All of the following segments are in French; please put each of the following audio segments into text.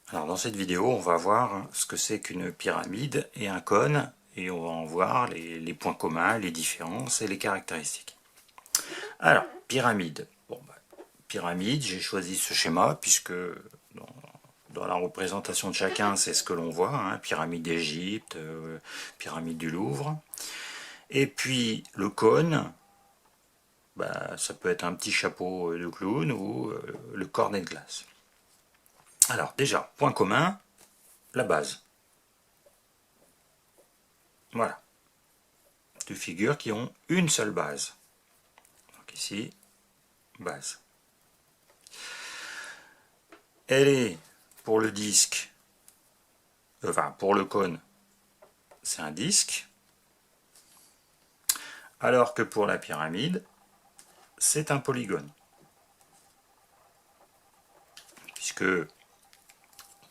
Alors dans cette vidéo, on va voir ce que c'est qu'une pyramide et un cône, et on va en voir les points communs, les différences et les caractéristiques. Alors, pyramide. Bon, pyramide, j'ai choisi ce schéma puisque dans la représentation de chacun, c'est ce que l'on voit, hein, pyramide d'Égypte, pyramide du Louvre. Et puis le cône, ça peut être un petit chapeau de clown ou le cornet de glace. Alors déjà, point commun, la base. Voilà. Deux figures qui ont une seule base. Donc ici, base. Elle est, pour le disque, pour le cône, c'est un disque. Alors que pour la pyramide, c'est un polygone. Puisque, on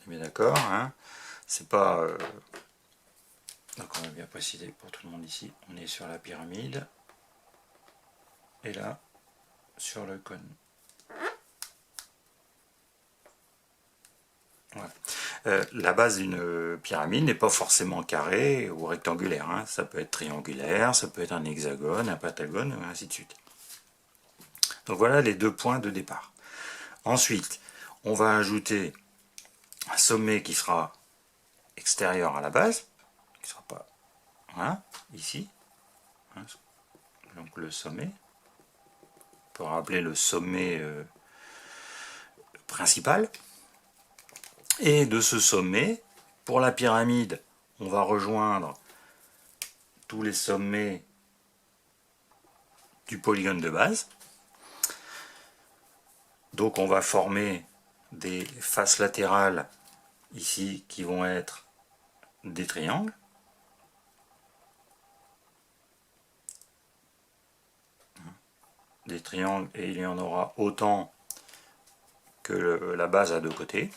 est bien d'accord, hein, c'est pas... donc on va bien préciser pour tout le monde ici, on est sur la pyramide, et là, sur le cône. Voilà. La base d'une pyramide n'est pas forcément carrée ou rectangulaire, hein. Ça peut être triangulaire, ça peut être un hexagone, un pentagone, et ainsi de suite. Donc voilà les deux points de départ. Ensuite, on va ajouter un sommet qui sera extérieur à la base, qui sera pas, hein, ici, hein, donc le sommet, on peut rappeler le sommet principal. Et de ce sommet, pour la pyramide, on va rejoindre tous les sommets du polygone de base. Donc on va former des faces latérales ici qui vont être des triangles. Des triangles, et il y en aura autant que la base à deux côtés.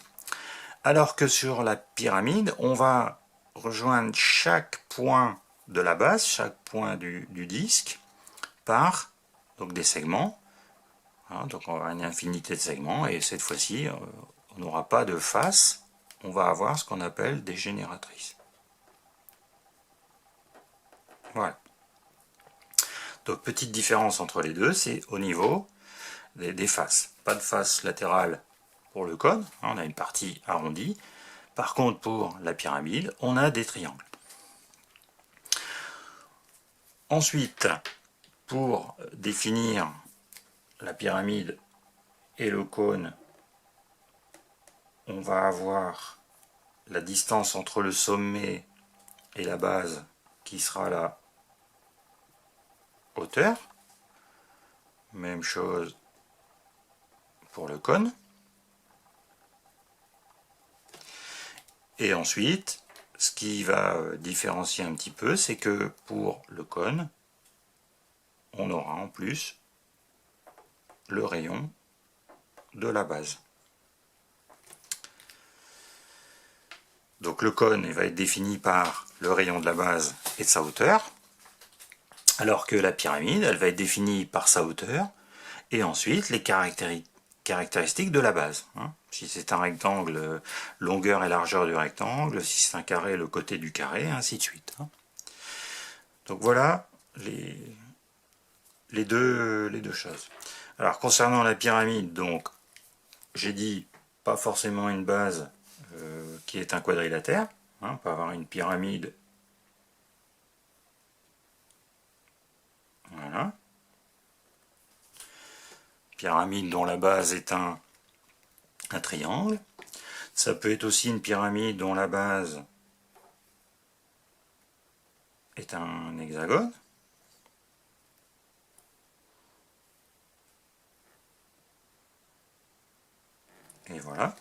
Alors que sur la pyramide, on va rejoindre chaque point de la base, chaque point du disque, par donc des segments. Hein, donc on va avoir une infinité de segments, et cette fois-ci, on n'aura pas de face, on va avoir ce qu'on appelle des génératrices. Voilà. Donc petite différence entre les deux, c'est au niveau des faces. Pas de face latérale pour le cône, hein, on a une partie arrondie. Par contre, pour la pyramide, on a des triangles. Ensuite, pour définir la pyramide et le cône, on va avoir la distance entre le sommet et la base qui sera la hauteur. Même chose pour le cône. Et ensuite, ce qui va différencier un petit peu, c'est que pour le cône, on aura en plus le rayon de la base. Donc le cône va être défini par le rayon de la base et de sa hauteur, alors que la pyramide, elle va être définie par sa hauteur, et ensuite les caractéristiques de la base. Hein. Si c'est un rectangle, longueur et largeur du rectangle, si c'est un carré, le côté du carré, ainsi de suite. Hein. Donc voilà les deux choses. Alors concernant la pyramide, donc j'ai dit pas forcément une base qui est un quadrilatère. Hein, on peut avoir une pyramide. Voilà. Pyramide dont la base est un triangle. Ça peut être aussi une pyramide dont la base est un hexagone. Et voilà.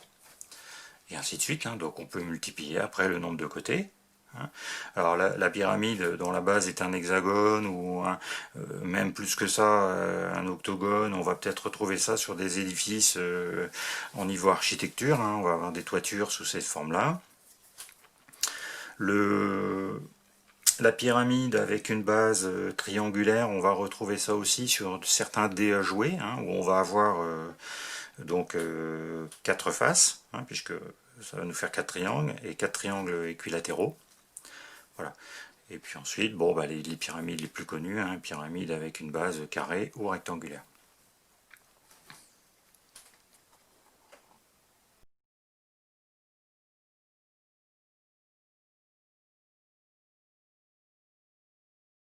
Et ainsi de suite. Hein. Donc on peut multiplier après le nombre de côtés. Hein. Alors la pyramide dont la base est un hexagone ou même plus que ça, un octogone, on va peut-être retrouver ça sur des édifices en niveau architecture. Hein. On va avoir des toitures sous cette forme-là. La pyramide avec une base triangulaire, on va retrouver ça aussi sur certains dés à jouer, hein, où on va avoir donc 4 faces, hein, puisque ça va nous faire 4 triangles, et 4 triangles équilatéraux. Voilà. Et puis ensuite, bon, bah, les pyramides les plus connues, hein, pyramides avec une base carrée ou rectangulaire.